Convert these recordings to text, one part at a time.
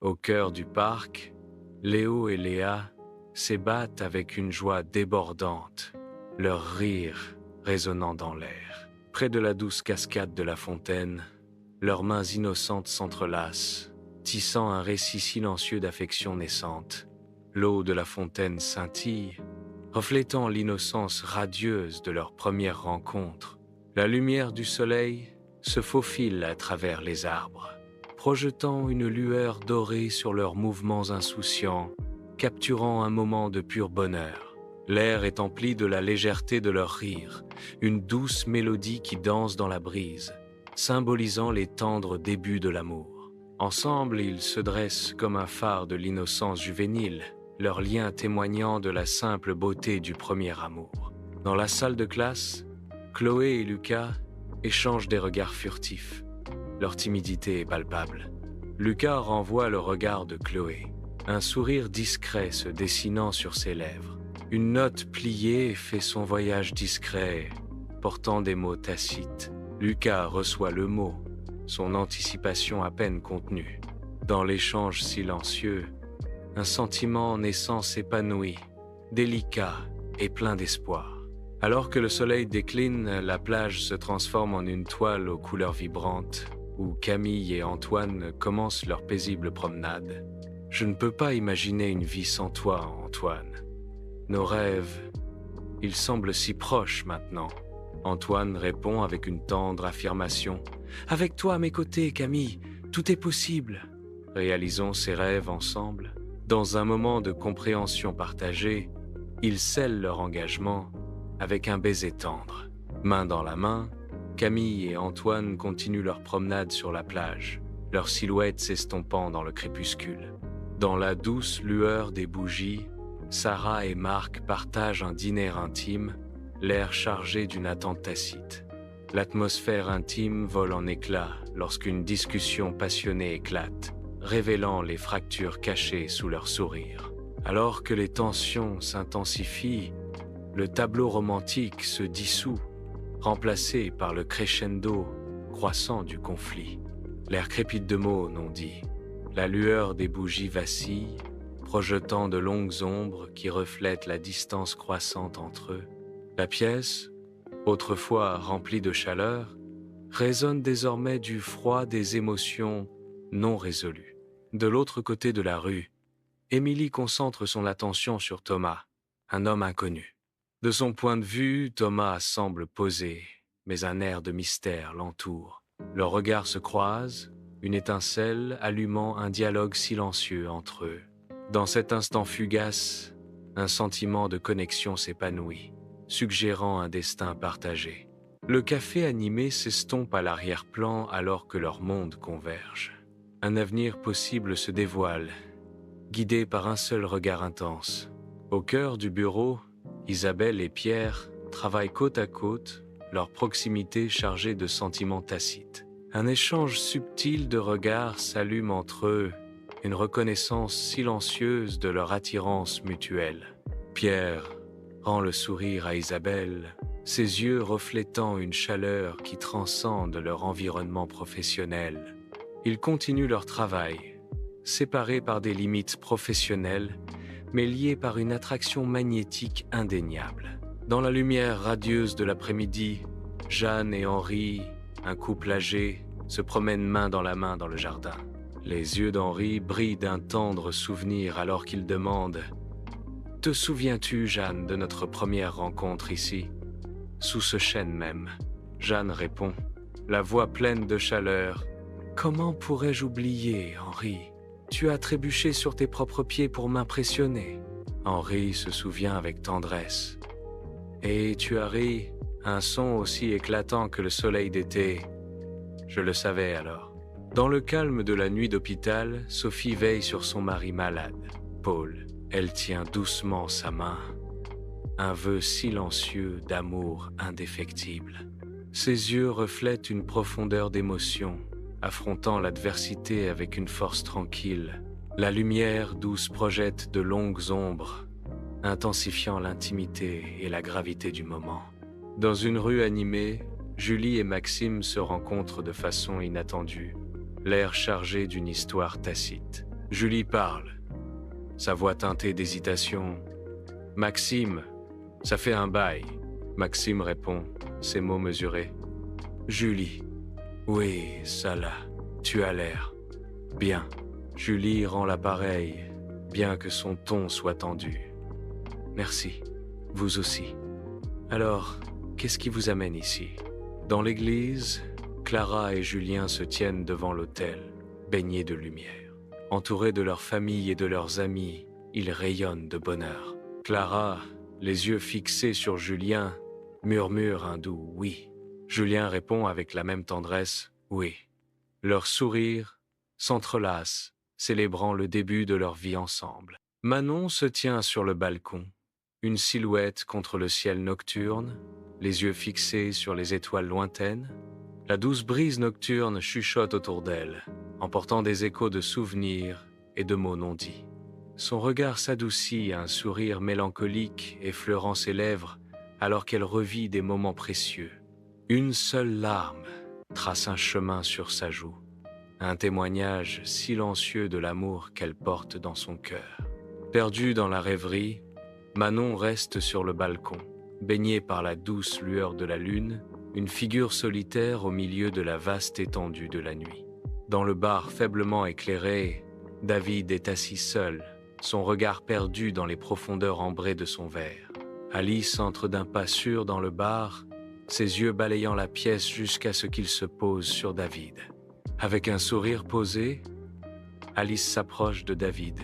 Au cœur du parc, Léo et Léa s'ébattent avec une joie débordante, leur rire résonnant dans l'air. Près de la douce cascade de la fontaine, leurs mains innocentes s'entrelacent, tissant un récit silencieux d'affection naissante. L'eau de la fontaine scintille, reflétant l'innocence radieuse de leur première rencontre. La lumière du soleil se faufile à travers les arbres, projetant une lueur dorée sur leurs mouvements insouciants, capturant un moment de pur bonheur. L'air est empli de la légèreté de leur rire, une douce mélodie qui danse dans la brise, symbolisant les tendres débuts de l'amour. Ensemble, ils se dressent comme un phare de l'innocence juvénile, leur lien témoignant de la simple beauté du premier amour. Dans la salle de classe, Chloé et Lucas échangent des regards furtifs. Leur timidité est palpable. Lucas renvoie le regard de Chloé, un sourire discret se dessinant sur ses lèvres. Une note pliée fait son voyage discret, portant des mots tacites. Lucas reçoit le mot, son anticipation à peine contenue. Dans l'échange silencieux, un sentiment naissant s'épanouit, délicat et plein d'espoir. Alors que le soleil décline, la plage se transforme en une toile aux couleurs vibrantes, où Camille et Antoine commencent leur paisible promenade. « Je ne peux pas imaginer une vie sans toi, Antoine. Nos rêves, ils semblent si proches maintenant. » Antoine répond avec une tendre affirmation. « Avec toi à mes côtés, Camille, tout est possible. » Réalisons ces rêves ensemble. Dans un moment de compréhension partagée, ils scellent leur engagement avec un baiser tendre. Main dans la main, Camille et Antoine continuent leur promenade sur la plage, leurs silhouettes s'estompant dans le crépuscule. Dans la douce lueur des bougies, Sarah et Marc partagent un dîner intime, l'air chargé d'une attente tacite. L'atmosphère intime vole en éclats lorsqu'une discussion passionnée éclate, révélant les fractures cachées sous leurs sourires. Alors que les tensions s'intensifient, le tableau romantique se dissout, remplacé par le crescendo croissant du conflit. L'air crépite de mots non dits. La lueur des bougies vacille, projetant de longues ombres qui reflètent la distance croissante entre eux. La pièce, autrefois remplie de chaleur, résonne désormais du froid des émotions non résolues. De l'autre côté de la rue, Émilie concentre son attention sur Thomas, un homme inconnu. De son point de vue, Thomas semble posé, mais un air de mystère l'entoure. Leurs regards se croisent, une étincelle allumant un dialogue silencieux entre eux. Dans cet instant fugace, un sentiment de connexion s'épanouit, suggérant un destin partagé. Le café animé s'estompe à l'arrière-plan alors que leurs mondes convergent. Un avenir possible se dévoile, guidé par un seul regard intense. Au cœur du bureau, Isabelle et Pierre travaillent côte à côte, leur proximité chargée de sentiments tacites. Un échange subtil de regards s'allume entre eux, une reconnaissance silencieuse de leur attirance mutuelle. Pierre rend le sourire à Isabelle, ses yeux reflétant une chaleur qui transcende leur environnement professionnel. Ils continuent leur travail, séparés par des limites professionnelles, mais liés par une attraction magnétique indéniable. Dans la lumière radieuse de l'après-midi, Jeanne et Henri, un couple âgé, se promènent main dans le jardin. Les yeux d'Henri brillent d'un tendre souvenir alors qu'il demande « Te souviens-tu, Jeanne, de notre première rencontre ici, sous ce chêne même ?» Jeanne répond, la voix pleine de chaleur « Comment pourrais-je oublier, Henri ? Tu as trébuché sur tes propres pieds pour m'impressionner. » Henri se souvient avec tendresse. « Et tu as ri, un son aussi éclatant que le soleil d'été. » Je le savais alors. Dans le calme de la nuit d'hôpital, Sophie veille sur son mari malade, Paul. Elle tient doucement sa main. Un vœu silencieux d'amour indéfectible. Ses yeux reflètent une profondeur d'émotion, affrontant l'adversité avec une force tranquille. La lumière douce projette de longues ombres, intensifiant l'intimité et la gravité du moment. Dans une rue animée, Julie et Maxime se rencontrent de façon inattendue, l'air chargé d'une histoire tacite. Julie parle, sa voix teintée d'hésitation. « Maxime, ça fait un bail. » Maxime répond, ses mots mesurés. « Julie, oui, ça là, tu as l'air. Bien. » Julie rend l'appareil, bien que son ton soit tendu. « Merci, vous aussi. Alors, qu'est-ce qui vous amène ici ?» Dans l'église, Clara et Julien se tiennent devant l'autel, baignés de lumière. Entourés de leur famille et de leurs amis, ils rayonnent de bonheur. Clara, les yeux fixés sur Julien, murmure un doux « oui ». Julien répond avec la même tendresse « oui ». Leurs sourires s'entrelacent, célébrant le début de leur vie ensemble. Manon se tient sur le balcon, une silhouette contre le ciel nocturne, les yeux fixés sur les étoiles lointaines. La douce brise nocturne chuchote autour d'elle, emportant des échos de souvenirs et de mots non dits. Son regard s'adoucit à un sourire mélancolique effleurant ses lèvres alors qu'elle revit des moments précieux. Une seule larme trace un chemin sur sa joue, un témoignage silencieux de l'amour qu'elle porte dans son cœur. Perdue dans la rêverie, Manon reste sur le balcon, baignée par la douce lueur de la lune, une figure solitaire au milieu de la vaste étendue de la nuit. Dans le bar faiblement éclairé, David est assis seul, son regard perdu dans les profondeurs ambrées de son verre. Alice entre d'un pas sûr dans le bar, ses yeux balayant la pièce jusqu'à ce qu'il se pose sur David. Avec un sourire posé, Alice s'approche de David.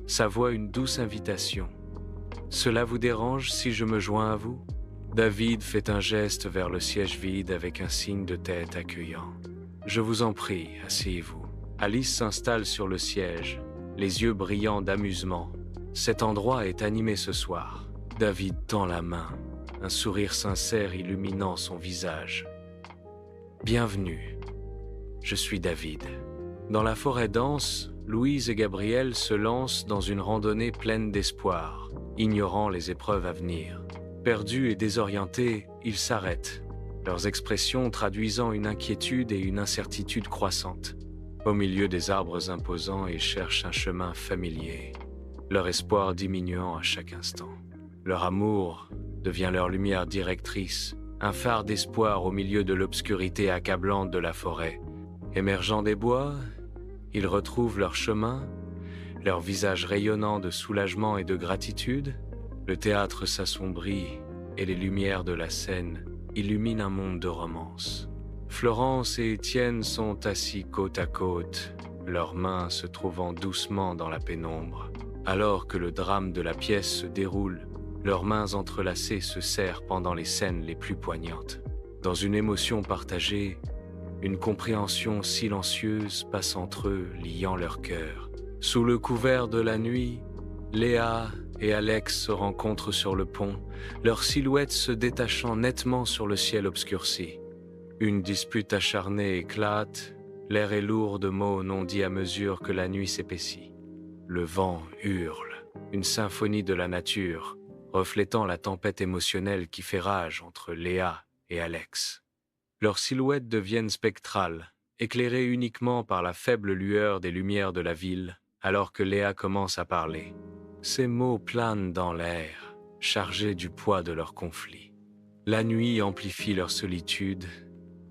Sa voix une douce invitation. « Cela vous dérange si je me joins à vous ?» David fait un geste vers le siège vide avec un signe de tête accueillant. « Je vous en prie, asseyez-vous. » Alice s'installe sur le siège, les yeux brillants d'amusement. Cet endroit est animé ce soir. David tend la main, un sourire sincère illuminant son visage. « Bienvenue, je suis David. » Dans la forêt dense, Louise et Gabriel se lancent dans une randonnée pleine d'espoir, ignorant les épreuves à venir. Perdus et désorientés, ils s'arrêtent, leurs expressions traduisant une inquiétude et une incertitude croissantes. Au milieu des arbres imposants, ils cherchent un chemin familier, leur espoir diminuant à chaque instant. Leur amour devient leur lumière directrice, un phare d'espoir au milieu de l'obscurité accablante de la forêt. Émergeant des bois, ils retrouvent leur chemin, leur visage rayonnant de soulagement et de gratitude. Le théâtre s'assombrit et les lumières de la scène illuminent un monde de romance. Florence et Étienne sont assis côte à côte, leurs mains se trouvant doucement dans la pénombre. Alors que le drame de la pièce se déroule, leurs mains entrelacées se serrent pendant les scènes les plus poignantes. Dans une émotion partagée, une compréhension silencieuse passe entre eux, liant leurs cœurs. Sous le couvert de la nuit, Léa et Alex se rencontrent sur le pont, leurs silhouettes se détachant nettement sur le ciel obscurci. Une dispute acharnée éclate, l'air est lourd de mots non dits à mesure que la nuit s'épaissit. Le vent hurle, une symphonie de la nature, reflétant la tempête émotionnelle qui fait rage entre Léa et Alex. Leurs silhouettes deviennent spectrales, éclairées uniquement par la faible lueur des lumières de la ville, alors que Léa commence à parler. Ces mots planent dans l'air, chargés du poids de leur conflit. La nuit amplifie leur solitude,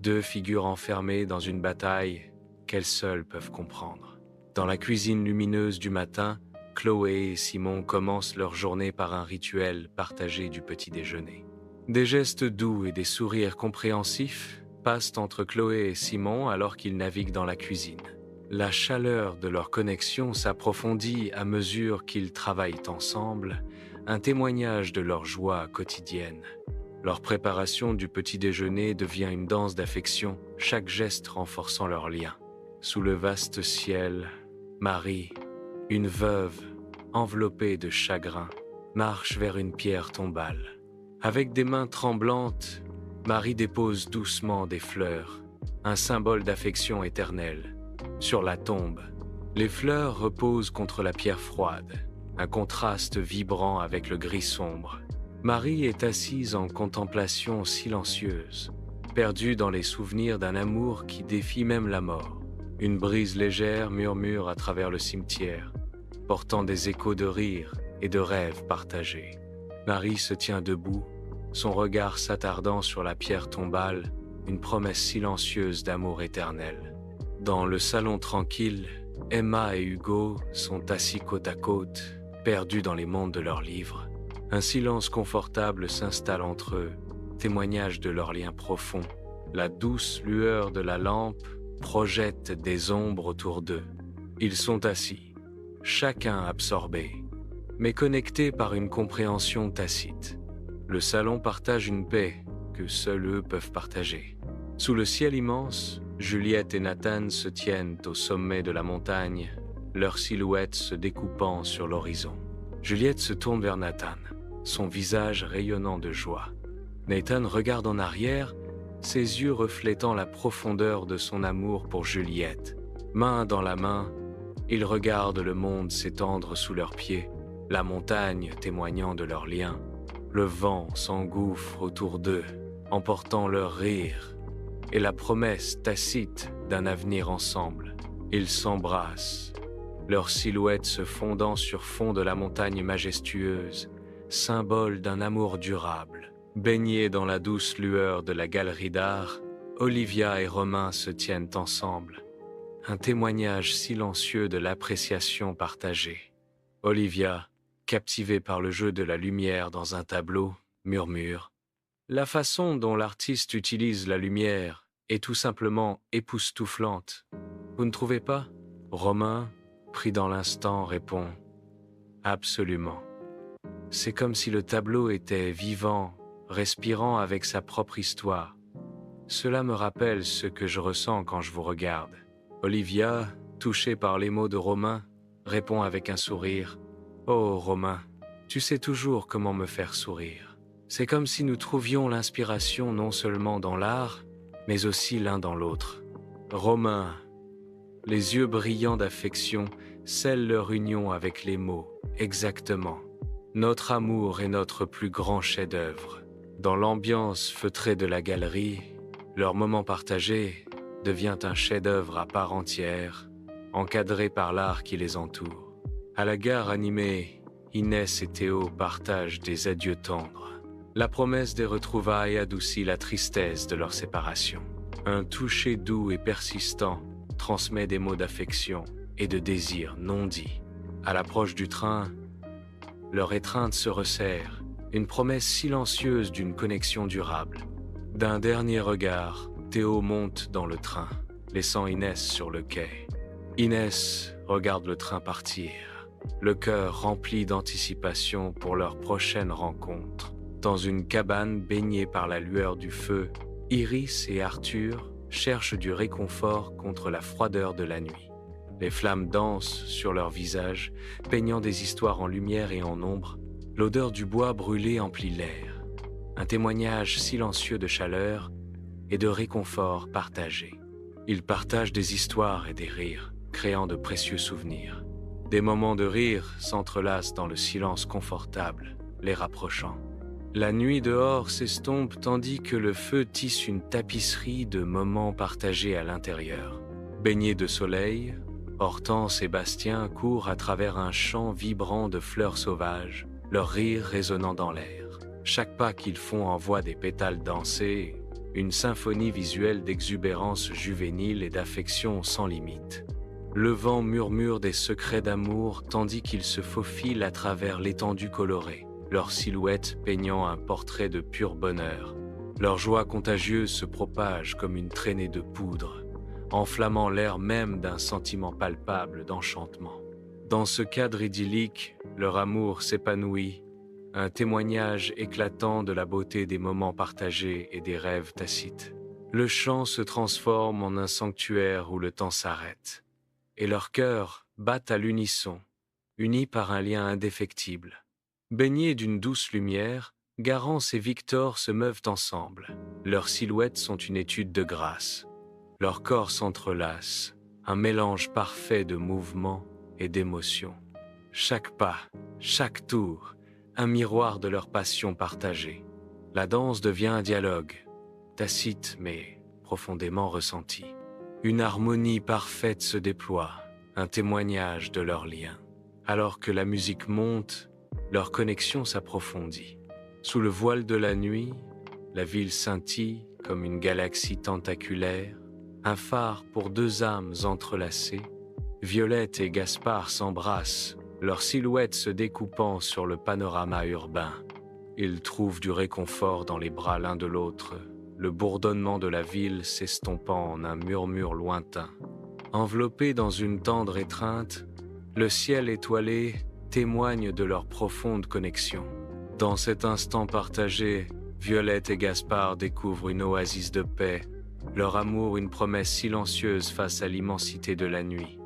deux figures enfermées dans une bataille qu'elles seules peuvent comprendre. Dans la cuisine lumineuse du matin, Chloé et Simon commencent leur journée par un rituel partagé du petit déjeuner. Des gestes doux et des sourires compréhensifs passent entre Chloé et Simon alors qu'ils naviguent dans la cuisine. La chaleur de leur connexion s'approfondit à mesure qu'ils travaillent ensemble, un témoignage de leur joie quotidienne. Leur préparation du petit déjeuner devient une danse d'affection, chaque geste renforçant leur lien. Sous le vaste ciel, Marie, une veuve, enveloppée de chagrin, marche vers une pierre tombale. Avec des mains tremblantes, Marie dépose doucement des fleurs, un symbole d'affection éternelle. Sur la tombe, les fleurs reposent contre la pierre froide, un contraste vibrant avec le gris sombre. Marie est assise en contemplation silencieuse, perdue dans les souvenirs d'un amour qui défie même la mort. Une brise légère murmure à travers le cimetière, portant des échos de rires et de rêves partagés. Marie se tient debout, son regard s'attardant sur la pierre tombale, une promesse silencieuse d'amour éternel. Dans le salon tranquille, Emma et Hugo sont assis côte à côte, perdus dans les mondes de leurs livres. Un silence confortable s'installe entre eux, témoignage de leur lien profond. La douce lueur de la lampe projette des ombres autour d'eux. Ils sont assis, chacun absorbé, mais connectés par une compréhension tacite. Le salon partage une paix que seuls eux peuvent partager. Sous le ciel immense, Juliette et Nathan se tiennent au sommet de la montagne, leurs silhouettes se découpant sur l'horizon. Juliette se tourne vers Nathan, son visage rayonnant de joie. Nathan regarde en arrière, ses yeux reflétant la profondeur de son amour pour Juliette. Main dans la main, ils regardent le monde s'étendre sous leurs pieds, la montagne témoignant de leur lien. Le vent s'engouffre autour d'eux, emportant leur rire et la promesse tacite d'un avenir ensemble. Ils s'embrassent, leurs silhouettes se fondant sur fond de la montagne majestueuse, symbole d'un amour durable. Baignés dans la douce lueur de la galerie d'art, Olivia et Romain se tiennent ensemble. Un témoignage silencieux de l'appréciation partagée. Olivia, captivée par le jeu de la lumière dans un tableau, murmure « La façon dont l'artiste utilise la lumière est tout simplement époustouflante. Vous ne trouvez pas ?» Romain, pris dans l'instant, répond « Absolument. C'est comme si le tableau était vivant, respirant avec sa propre histoire. Cela me rappelle ce que je ressens quand je vous regarde. » Olivia, touchée par les mots de Romain, répond avec un sourire « Oh Romain, tu sais toujours comment me faire sourire. C'est comme si nous trouvions l'inspiration non seulement dans l'art, mais aussi l'un dans l'autre. » Romain, les yeux brillants d'affection, scellent leur union avec les mots « Exactement. Notre amour est notre plus grand chef-d'œuvre. » Dans l'ambiance feutrée de la galerie, leur moment partagé devient un chef-d'œuvre à part entière, encadré par l'art qui les entoure. À la gare animée, Inès et Théo partagent des adieux tendres. La promesse des retrouvailles adoucit la tristesse de leur séparation. Un toucher doux et persistant transmet des mots d'affection et de désir non dits. À l'approche du train, leur étreinte se resserre, une promesse silencieuse d'une connexion durable. D'un dernier regard, Théo monte dans le train, laissant Inès sur le quai. Inès regarde le train partir, le cœur rempli d'anticipation pour leur prochaine rencontre. Dans une cabane baignée par la lueur du feu, Iris et Arthur cherchent du réconfort contre la froideur de la nuit. Les flammes dansent sur leurs visages, peignant des histoires en lumière et en ombre. L'odeur du bois brûlé emplit l'air. Un témoignage silencieux de chaleur et de réconfort partagé. Ils partagent des histoires et des rires, créant de précieux souvenirs. Des moments de rire s'entrelacent dans le silence confortable, les rapprochant. La nuit dehors s'estompe tandis que le feu tisse une tapisserie de moments partagés à l'intérieur. Baignés de soleil, Hortense et Bastien courent à travers un champ vibrant de fleurs sauvages, leur rire résonnant dans l'air. Chaque pas qu'ils font envoie des pétales dansés, une symphonie visuelle d'exubérance juvénile et d'affection sans limite. Le vent murmure des secrets d'amour tandis qu'ils se faufilent à travers l'étendue colorée, leurs silhouettes peignant un portrait de pur bonheur. Leur joie contagieuse se propage comme une traînée de poudre, enflammant l'air même d'un sentiment palpable d'enchantement. Dans ce cadre idyllique, leur amour s'épanouit, un témoignage éclatant de la beauté des moments partagés et des rêves tacites. Le chant se transforme en un sanctuaire où le temps s'arrête, et leurs cœurs battent à l'unisson, unis par un lien indéfectible. Baignés d'une douce lumière, Garance et Victor se meuvent ensemble. Leurs silhouettes sont une étude de grâce. Leurs corps s'entrelacent, un mélange parfait de mouvements et d'émotions. Chaque pas, chaque tour, un miroir de leur passion partagée. La danse devient un dialogue, tacite mais profondément ressenti. Une harmonie parfaite se déploie, un témoignage de leur lien. Alors que la musique monte, leur connexion s'approfondit. Sous le voile de la nuit, la ville scintille comme une galaxie tentaculaire, un phare pour deux âmes entrelacées. Violette et Gaspard s'embrassent, leurs silhouettes se découpant sur le panorama urbain. Ils trouvent du réconfort dans les bras l'un de l'autre, le bourdonnement de la ville s'estompant en un murmure lointain. Enveloppés dans une tendre étreinte, le ciel étoilé témoigne de leur profonde connexion. Dans cet instant partagé, Violette et Gaspard découvrent une oasis de paix, leur amour une promesse silencieuse face à l'immensité de la nuit.